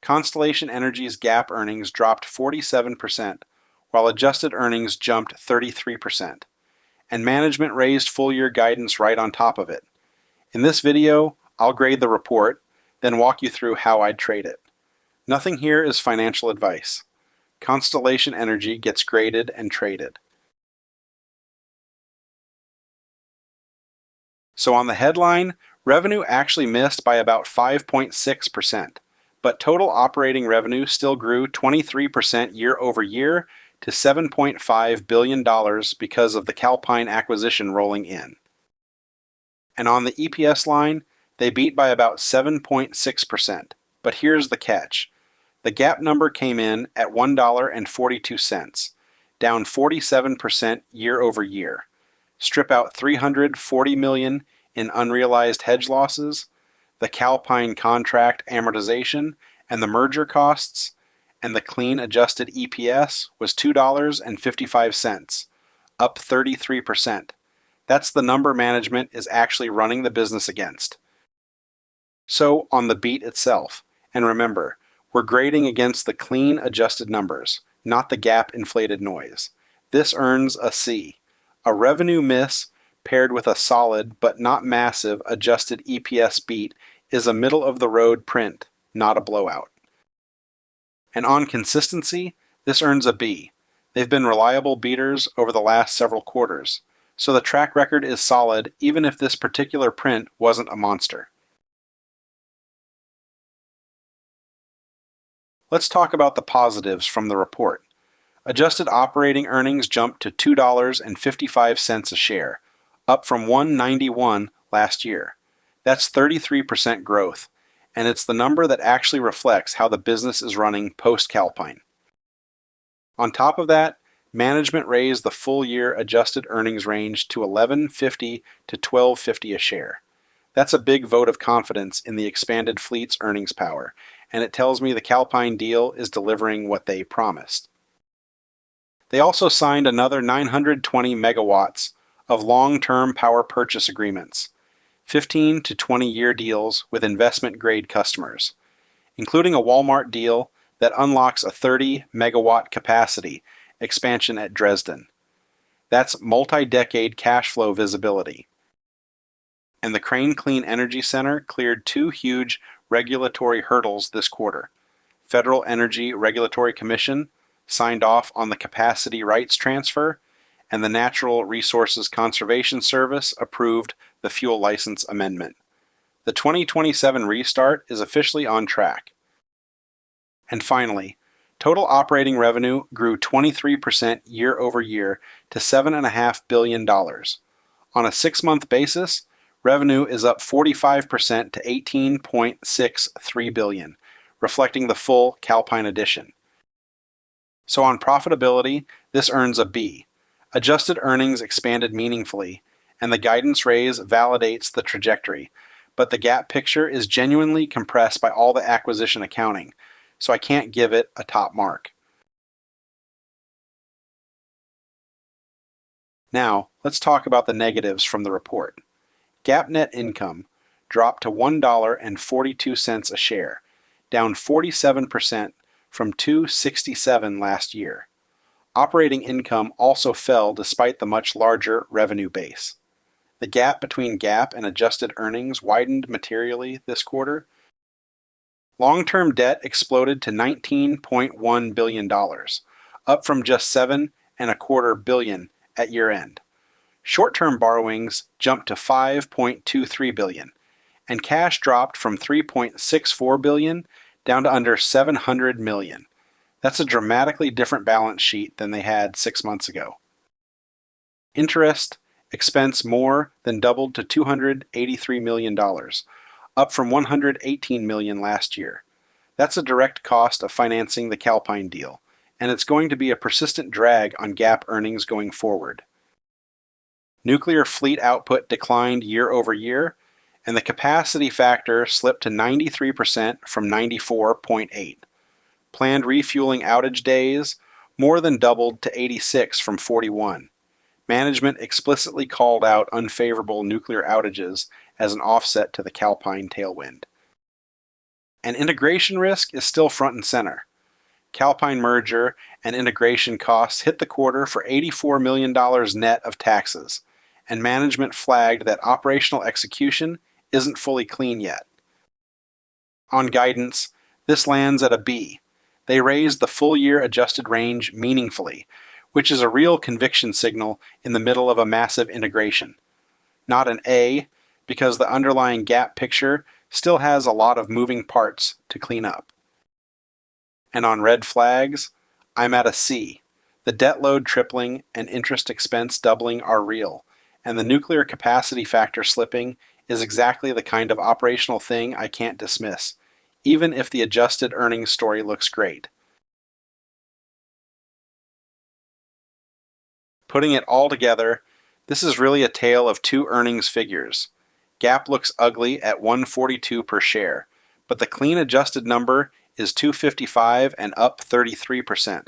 Constellation Energy's GAAP earnings dropped 47%, while adjusted earnings jumped 33%. And management raised full-year guidance right on top of it. In this video, I'll grade the report, then walk you through how I'd trade it. Nothing here is financial advice. Constellation Energy gets graded and traded. So on the headline, revenue actually missed by about 5.6%, but total operating revenue still grew 23% year over year to $7.5 billion because of the Calpine acquisition rolling in. And on the EPS line, they beat by about 7.6%. But here's the catch. The GAAP number came in at $1.42, down 47% year over year. Strip out $340 million in unrealized hedge losses, the Calpine contract amortization, and the merger costs, and the clean adjusted EPS was $2.55, up 33%. That's the number management is actually running the business against. So on the beat itself, and remember, we're grading against the clean adjusted numbers, not the GAAP inflated noise. This earns a C. A revenue miss paired with a solid but not massive adjusted EPS beat is a middle-of-the-road print, not a blowout. And on consistency, this earns a B. They've been reliable beaters over the last several quarters, so the track record is solid even if this particular print wasn't a monster. Let's talk about the positives from the report. Adjusted operating earnings jumped to $2.55 a share, up from $1.91 last year. That's 33% growth, and it's the number that actually reflects how the business is running post-Calpine. On top of that, management raised the full-year adjusted earnings range to $11.50 to $12.50 a share. That's a big vote of confidence in the expanded fleet's earnings power, and it tells me the Calpine deal is delivering what they promised. They also signed another 920 megawatts of long-term power purchase agreements, 15 to 20-year deals with investment-grade customers, including a Walmart deal that unlocks a 30-megawatt capacity expansion at Dresden. That's multi-decade cash flow visibility. And the Crane Clean Energy Center cleared two huge regulatory hurdles this quarter. Federal Energy Regulatory Commission signed off on the capacity rights transfer, and the Natural Resources Conservation Service approved the fuel license amendment. The 2027 restart is officially on track. And finally, total operating revenue grew 23% year over year to $7.5 billion. On a 6-month basis, revenue is up 45% to $18.63 billion, reflecting the full Calpine addition. So on profitability, this earns a B. Adjusted earnings expanded meaningfully, and the guidance raise validates the trajectory, but the GAAP picture is genuinely compressed by all the acquisition accounting, so I can't give it a top mark. Now, let's talk about the negatives from the report. GAAP net income dropped to $1.42 a share, down 47% from $2.67 last year. Operating income also fell despite the much larger revenue base. The gap between GAAP and adjusted earnings widened materially this quarter. Long-term debt exploded to $19.1 billion, up from just $7.25 billion at year-end. Short-term borrowings jumped to $5.23 billion, and cash dropped from $3.64 billion down to under $700 million. That's a dramatically different balance sheet than they had 6 months ago. Interest expense more than doubled to $283 million, up from $118 million last year. That's a direct cost of financing the Calpine deal, and it's going to be a persistent drag on GAAP earnings going forward. Nuclear fleet output declined year over year, and the capacity factor slipped to 93% from 94.8. Planned refueling outage days more than doubled to 86 from 41. Management explicitly called out unfavorable nuclear outages as an offset to the Calpine tailwind. And integration risk is still front and center. Calpine merger and integration costs hit the quarter for $84 million net of taxes, and management flagged that operational execution isn't fully clean yet. On guidance, this lands at a B. They raised the full-year adjusted range meaningfully, which is a real conviction signal in the middle of a massive integration. Not an A, because the underlying GAAP picture still has a lot of moving parts to clean up. And on red flags, I'm at a C. The debt load tripling and interest expense doubling are real, and the nuclear capacity factor slipping is exactly the kind of operational thing I can't dismiss, even if the adjusted earnings story looks great. Putting it all together, this is really a tale of two earnings figures. GAAP looks ugly at $142 per share, but the clean adjusted number is $255 and up 33%.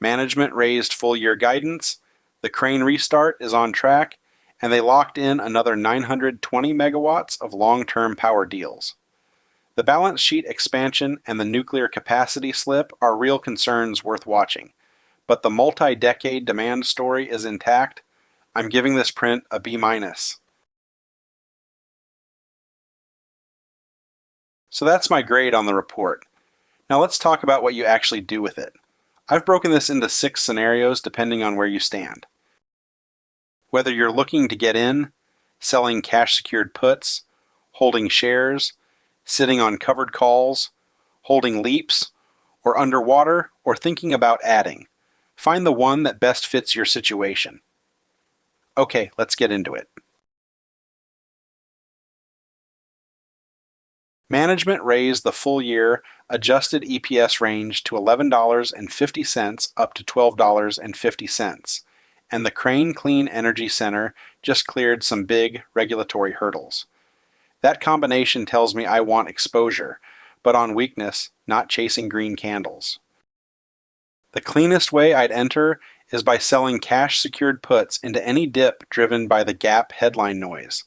Management raised full-year guidance, the Crane restart is on track, and they locked in another 920 megawatts of long-term power deals. The balance sheet expansion and the nuclear capacity slip are real concerns worth watching, but the multi-decade demand story is intact. I'm giving this print a B-. So that's my grade on the report. Now let's talk about what you actually do with it. I've broken this into 6 scenarios depending on where you stand. Whether you're looking to get in, selling cash-secured puts, holding shares, sitting on covered calls, holding leaps, or underwater, or thinking about adding, find the one that best fits your situation. Okay, let's get into it. Management raised the full-year adjusted EPS range to $11.50 up to $12.50, and the Crane Clean Energy Center just cleared some big regulatory hurdles. That combination tells me I want exposure, but on weakness, not chasing green candles. The cleanest way I'd enter is by selling cash-secured puts into any dip driven by the GAAP headline noise.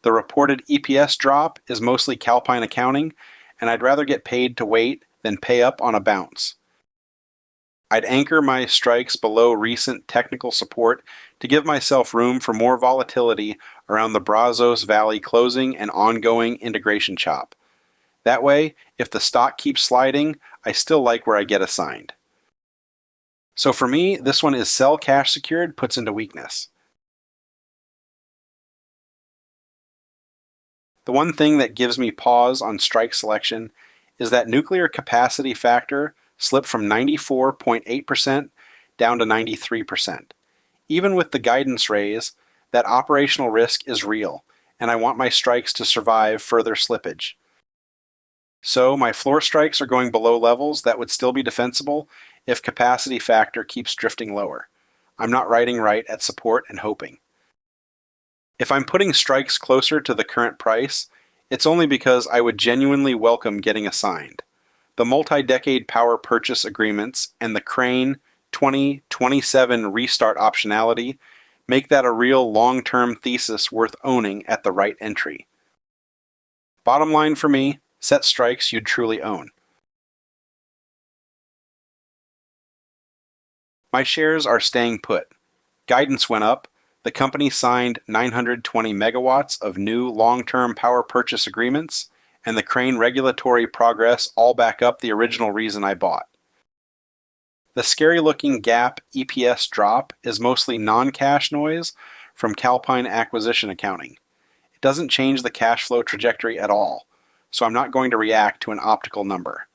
The reported EPS drop is mostly Calpine accounting, and I'd rather get paid to wait than pay up on a bounce. I'd anchor my strikes below recent technical support to give myself room for more volatility around the Brazos Valley closing and ongoing integration chop. That way, if the stock keeps sliding, I still like where I get assigned. So for me, this one is sell cash secured, puts into weakness. The one thing that gives me pause on strike selection is that nuclear capacity factor slipped from 94.8% down to 93%. Even with the guidance raise, that operational risk is real, and I want my strikes to survive further slippage. So my floor strikes are going below levels that would still be defensible if capacity factor keeps drifting lower. I'm not writing right at support and hoping. If I'm putting strikes closer to the current price, it's only because I would genuinely welcome getting assigned. The multi-decade power purchase agreements and the Crane 2027 restart optionality make that a real long-term thesis worth owning at the right entry. Bottom line for me, set strikes you'd truly own. My shares are staying put. Guidance went up. The company signed 920 megawatts of new long-term power purchase agreements, and the Crane regulatory progress all back up the original reason I bought. The scary-looking GAAP EPS drop is mostly non-cash noise from Calpine acquisition accounting. It doesn't change the cash flow trajectory at all, so I'm not going to react to an optical number.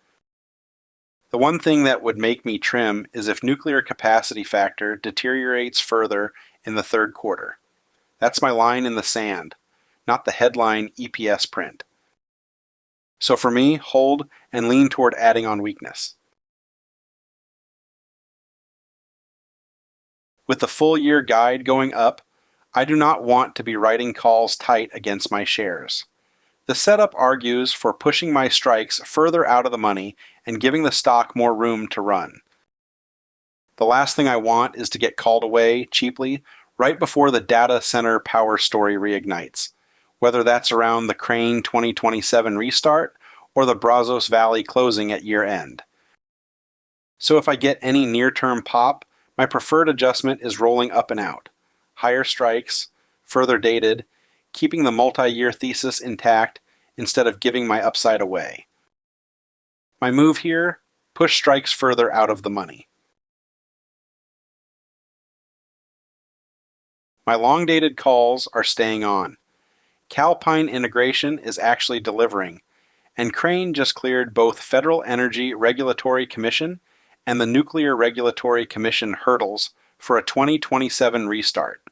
The one thing that would make me trim is if nuclear capacity factor deteriorates further in the third quarter. That's my line in the sand, not the headline EPS print. So for me, hold and lean toward adding on weakness. With the full year guide going up, I do not want to be writing calls tight against my shares. The setup argues for pushing my strikes further out of the money and giving the stock more room to run. The last thing I want is to get called away cheaply right before the data center power story reignites, whether that's around the Crane 2027 restart or the Brazos Valley closing at year end. So if I get any near-term pop, my preferred adjustment is rolling up and out. Higher strikes, further dated, keeping the multi-year thesis intact instead of giving my upside away. My move here, push strikes further out of the money. My long-dated calls are staying on. Calpine integration is actually delivering, and Crane just cleared both Federal Energy Regulatory Commission and the Nuclear Regulatory Commission hurdles for a 2027 restart.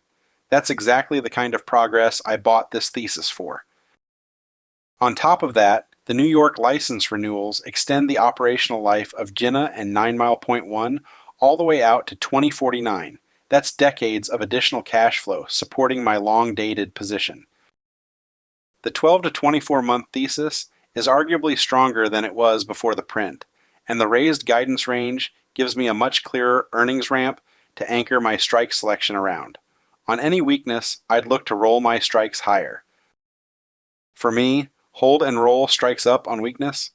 That's exactly the kind of progress I bought this thesis for. On top of that, the New York license renewals extend the operational life of Jinnah and 9 Mile Point 1 all the way out to 2049. That's decades of additional cash flow supporting my long-dated position. The 12 to 24 month thesis is arguably stronger than it was before the print, and the raised guidance range gives me a much clearer earnings ramp to anchor my strike selection around. On any weakness, I'd look to roll my strikes higher. For me, hold and roll strikes up on weakness.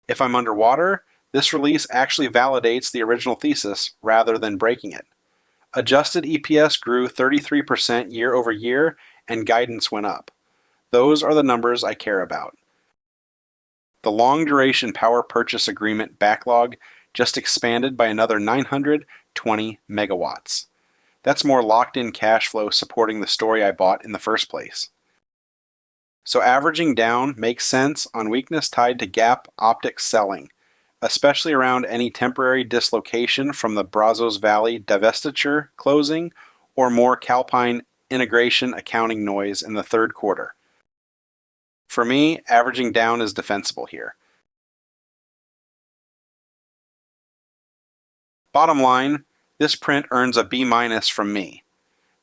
If I'm underwater, this release actually validates the original thesis rather than breaking it. Adjusted EPS grew 33% year over year, and guidance went up. Those are the numbers I care about. The long-duration power purchase agreement backlog just expanded by another 920 megawatts. That's more locked-in cash flow supporting the story I bought in the first place. So averaging down makes sense on weakness tied to gap optics selling, especially around any temporary dislocation from the Brazos Valley divestiture closing or more Calpine integration accounting noise in the third quarter. For me, averaging down is defensible here. Bottom line, this print earns a B- from me.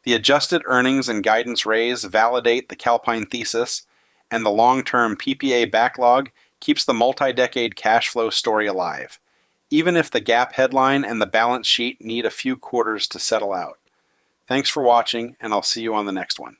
The adjusted earnings and guidance raise validate the Calpine thesis, and the long-term PPA backlog keeps the multi-decade cash flow story alive, even if the gap headline and the balance sheet need a few quarters to settle out. Thanks for watching, and I'll see you on the next one.